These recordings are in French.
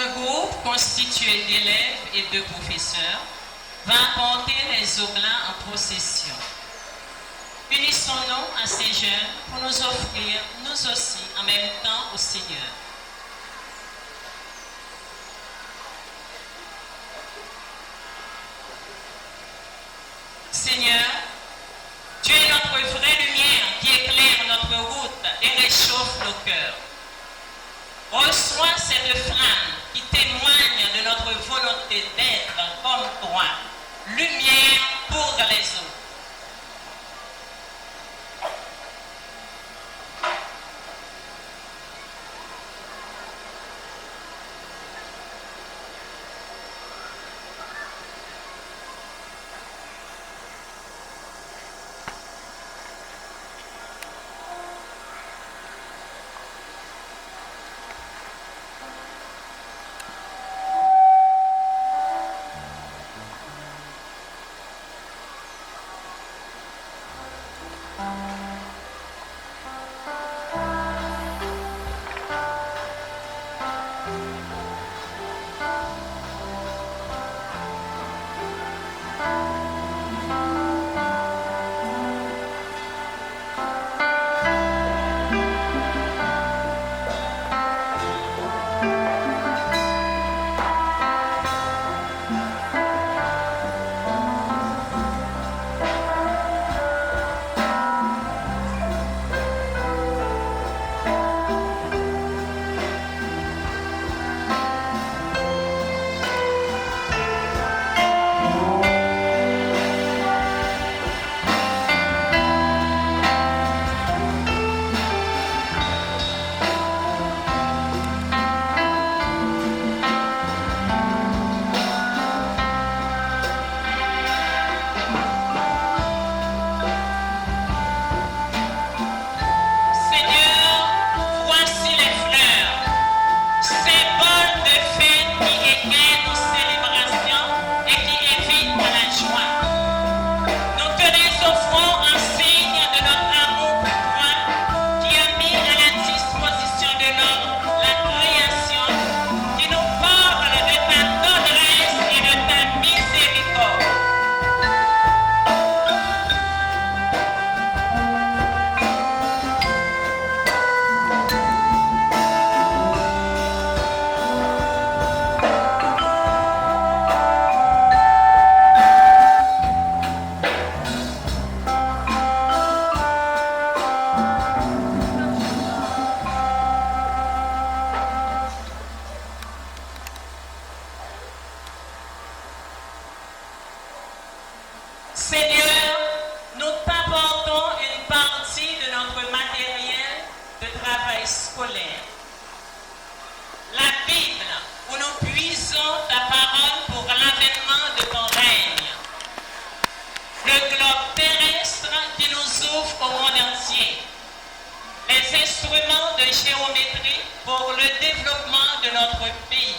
Un groupe constitué d'élèves et de professeurs va apporter les oblats en procession. Unissons-nous à ces jeunes pour nous offrir, nous aussi, en même temps au Seigneur. Seigneur, tu es notre vraie lumière qui éclaire notre route et réchauffe nos cœurs. Reçois cette flamme qui témoigne de notre volonté d'être comme toi, lumière pour les autres. Seigneur, nous t'apportons une partie de notre matériel de travail scolaire. La Bible, où nous puisons ta parole pour l'avènement de ton règne. Le globe terrestre qui nous ouvre au monde entier. Les instruments de géométrie pour le développement de notre pays.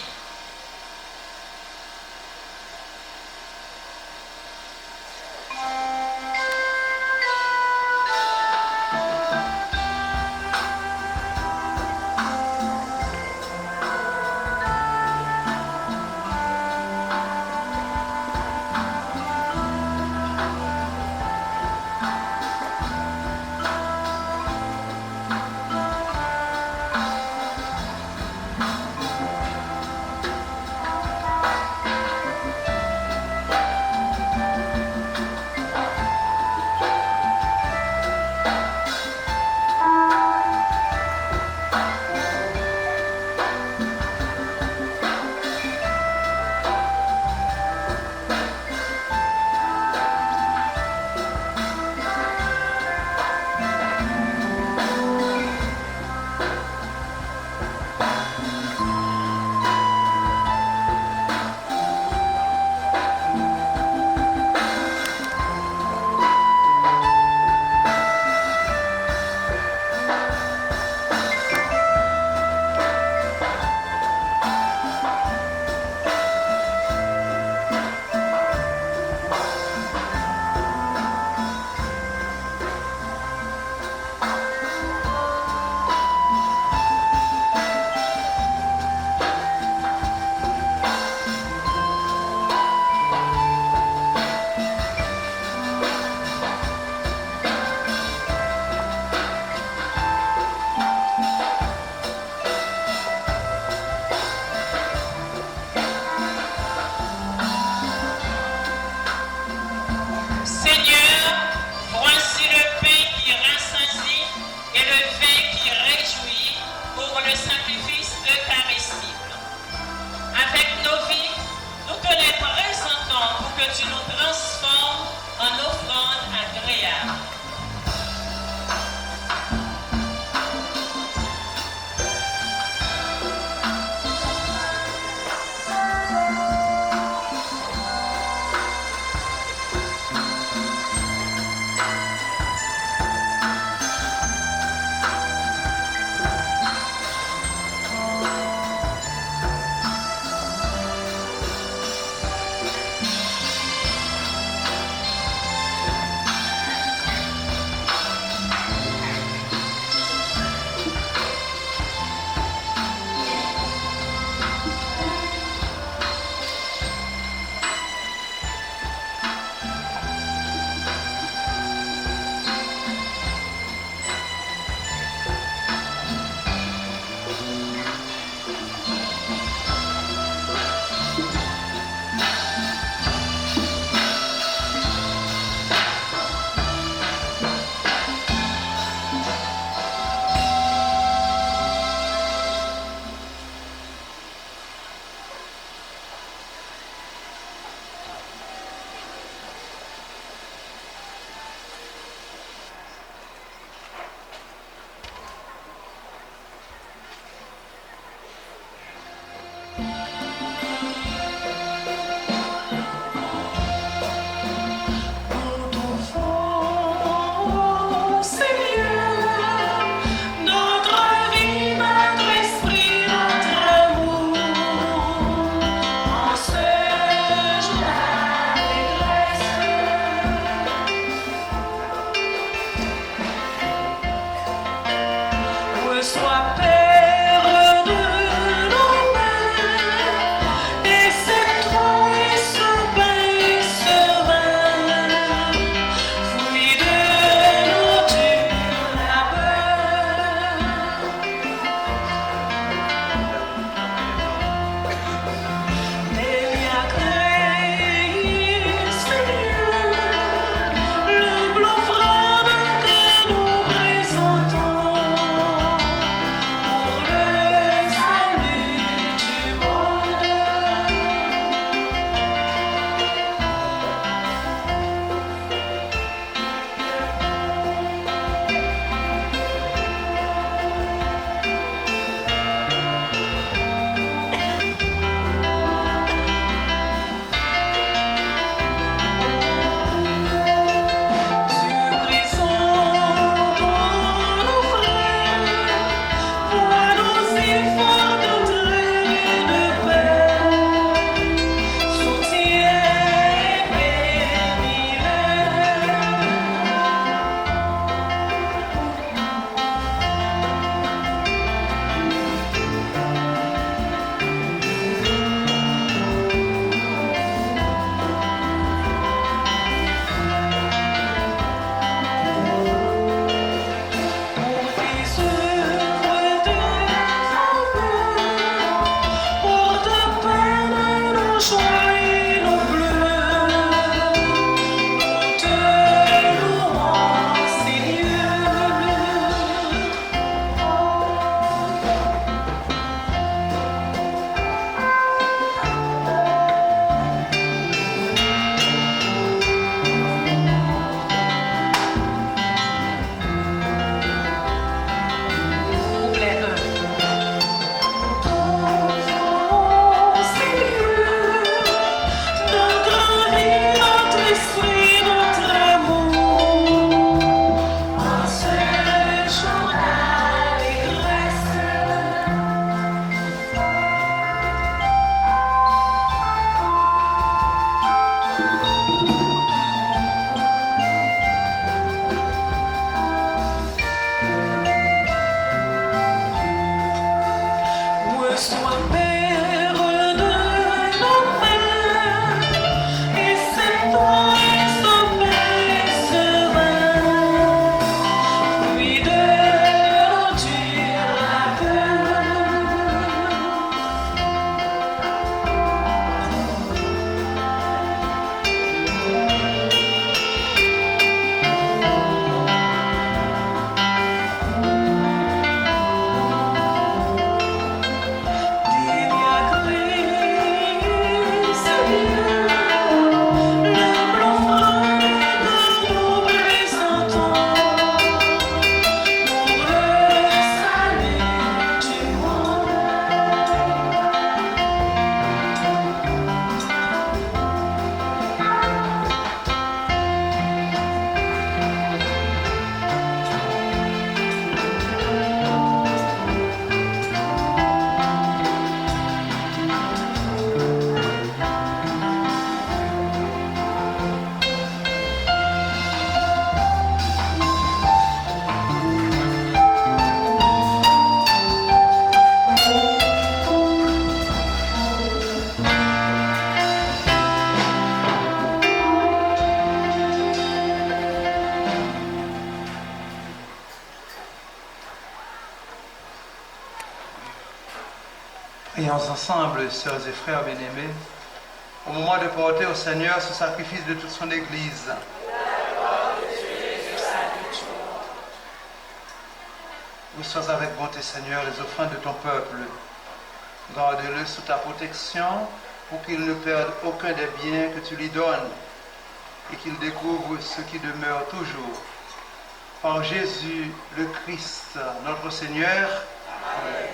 Prions ensemble, sœurs et frères bien-aimés, au moment de porter au Seigneur ce sacrifice de toute son Église. Reçois avec bonté, Seigneur, les offrandes de ton peuple. Garde-le sous ta protection pour qu'il ne perde aucun des biens que tu lui donnes et qu'il découvre ce qui demeure toujours. Par Jésus le Christ, notre Seigneur. Amen.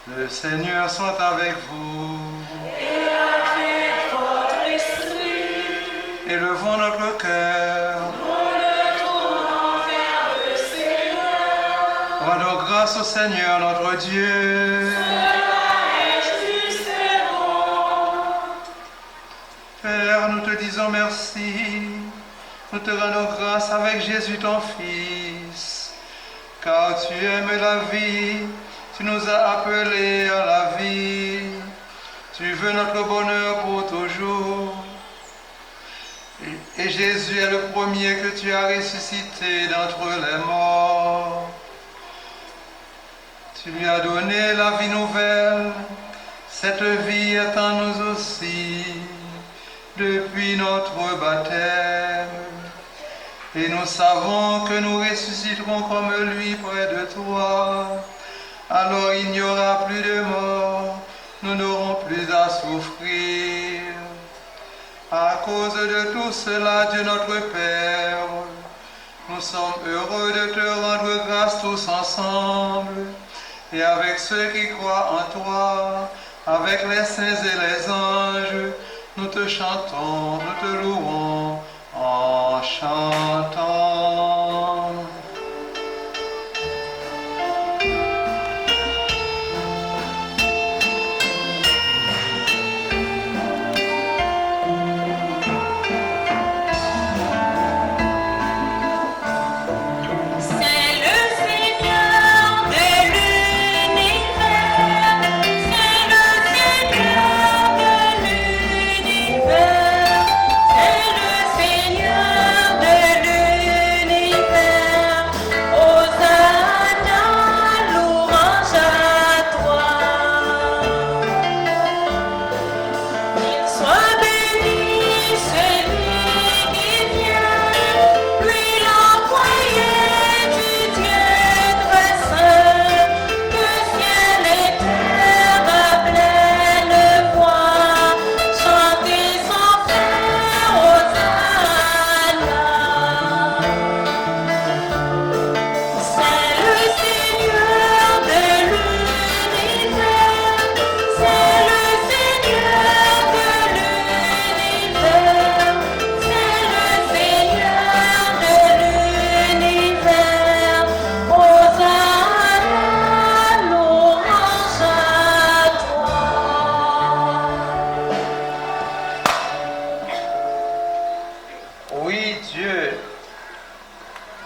Le Seigneur soit avec vous. Et avec votre esprit. Élevons notre cœur. Nous le tournons vers le Seigneur. Rendons grâce au Seigneur notre Dieu. Cela est juste et bon. Père, nous te disons merci. Nous te rendons grâce avec Jésus ton Fils. Fils. Car tu aimes la vie, tu nous as appelés à la vie. Tu veux notre bonheur pour toujours. Et Jésus est le premier que tu as ressuscité d'entre les morts. Tu lui as donné la vie nouvelle. Cette vie est en nous aussi, depuis notre baptême. Et nous savons que nous ressusciterons comme lui près de toi. Alors il n'y aura plus de mort, nous n'aurons plus à souffrir. À cause de tout cela, Dieu notre Père, nous sommes heureux de te rendre grâce tous ensemble, et avec ceux qui croient en toi, avec les saints et les anges, nous te chantons, nous te louons en chantant.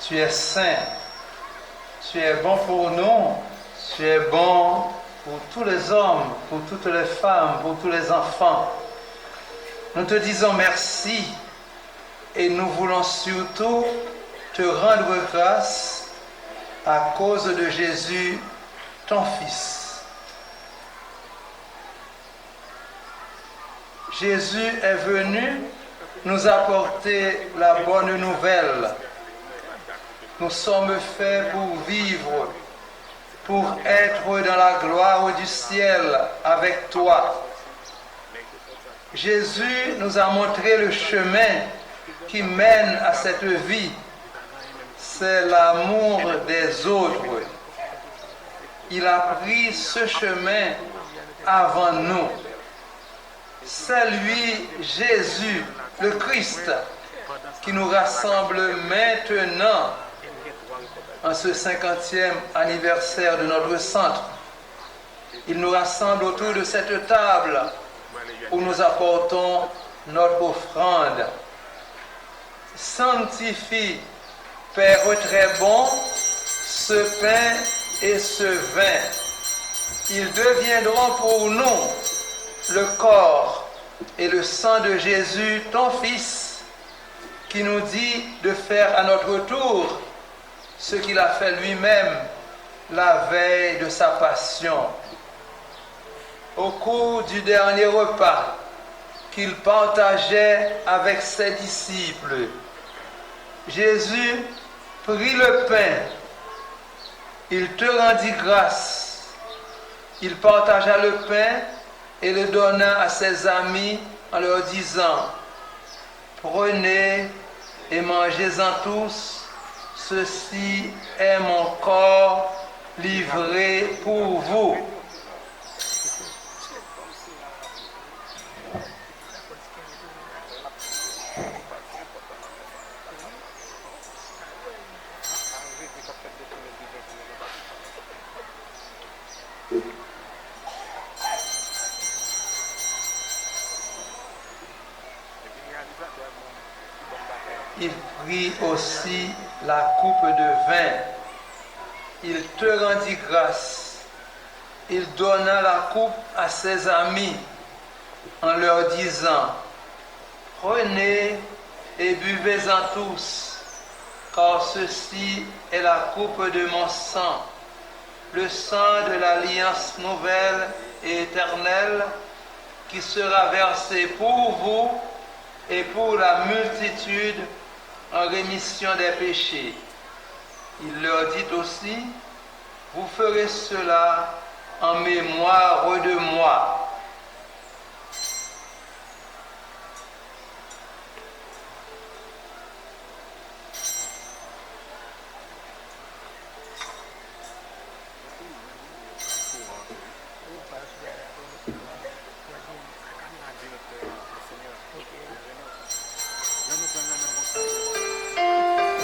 Tu es saint, tu es bon pour nous, tu es bon pour tous les hommes, pour toutes les femmes, pour tous les enfants. Nous te disons merci et nous voulons surtout te rendre grâce à cause de Jésus, ton Fils. Jésus est venu nous apporter la bonne nouvelle. Nous sommes faits pour vivre, pour être dans la gloire du ciel avec toi. Jésus nous a montré le chemin qui mène à cette vie. C'est l'amour des autres. Il a pris ce chemin avant nous. C'est lui, Jésus, le Christ, qui nous rassemble maintenant en ce 50e anniversaire de notre centre. Il nous rassemble autour de cette table où nous apportons notre offrande. Sanctifie, Père très bon, ce pain et ce vin. Ils deviendront pour nous le corps et le sang de Jésus, ton Fils, qui nous dit de faire à notre tour ce qu'il a fait lui-même la veille de sa passion. Au cours du dernier repas qu'il partageait avec ses disciples, Jésus prit le pain, il te rendit grâce, il partagea le pain et le donna à ses amis en leur disant: prenez et mangez-en tous. Ceci est mon corps livré pour vous. Il prit aussi la coupe de vin. Il te rendit grâce. Il donna la coupe à ses amis en leur disant, prenez et buvez-en tous, car ceci est la coupe de mon sang, le sang de l'alliance nouvelle et éternelle qui sera versé pour vous et pour la multitude en rémission des péchés. Il leur dit aussi, vous ferez cela en mémoire de moi.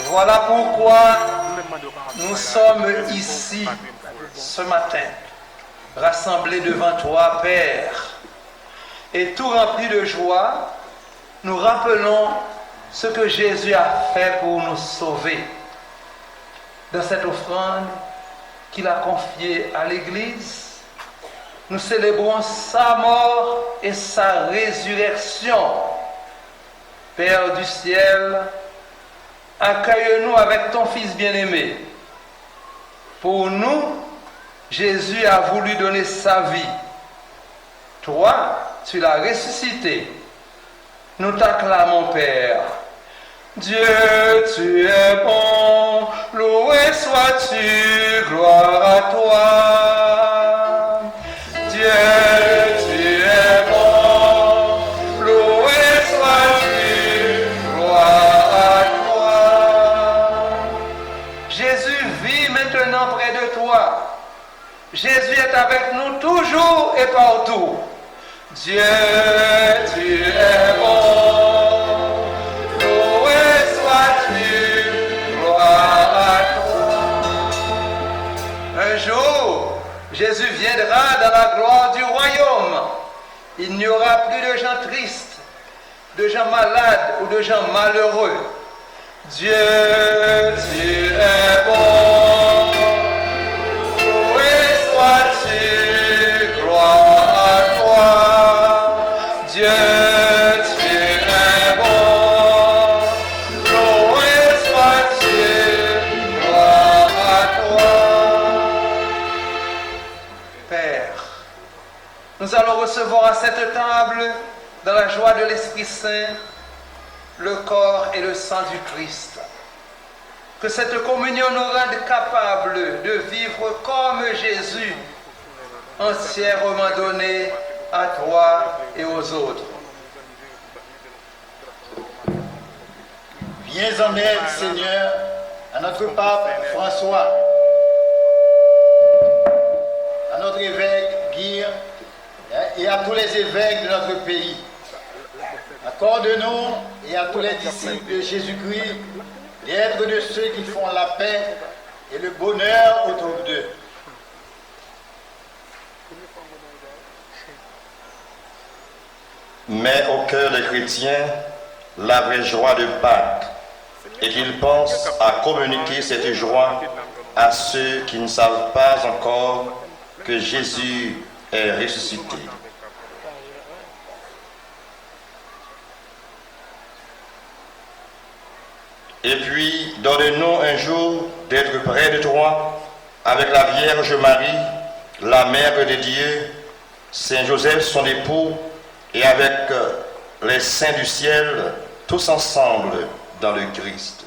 Voilà pourquoi nous sommes ici ce matin, rassemblés devant toi, Père, et tout remplis de joie, nous rappelons ce que Jésus a fait pour nous sauver. Dans cette offrande qu'il a confiée à l'Église, nous célébrons sa mort et sa résurrection. Père du ciel, accueille-nous avec ton Fils bien-aimé. Pour nous, Jésus a voulu donner sa vie. Toi, tu l'as ressuscité. Nous t'acclamons, Père. Dieu, tu es bon, loué sois-tu, gloire à toi. Dieu, tu es bon, loué sois-tu, gloire à toi. Jésus vit maintenant près de toi. Jésus est avec nous toujours et partout. Dieu, tu es bon, loué sois-tu, gloire à toi. Un jour, Jésus viendra dans la gloire du royaume. Il n'y aura plus de gens tristes, de gens malades ou de gens malheureux. Dieu, tu es bon, loué sois-tu, gloire à toi. Dieu, tu es bon, loué sois-tu, gloire à toi. Père, nous allons recevoir à cette table, dans la joie de l'Esprit Saint, le corps et le sang du Christ. Que cette communion nous rende capables de vivre comme Jésus, entièrement donné à toi et aux autres. Viens en aide, Seigneur, à notre pape François, à notre évêque Guy et à tous les évêques de notre pays. Accorde-nous et à tous les disciples de Jésus-Christ d'être de ceux qui font la paix et le bonheur autour d'eux. Mets au cœur des chrétiens la vraie joie de Pâques et qu'ils pensent à communiquer cette joie à ceux qui ne savent pas encore que Jésus est ressuscité. Et puis, donne-nous un jour d'être près de toi avec la Vierge Marie, la Mère de Dieu, Saint Joseph, son époux, et avec les saints du ciel, tous ensemble dans le Christ.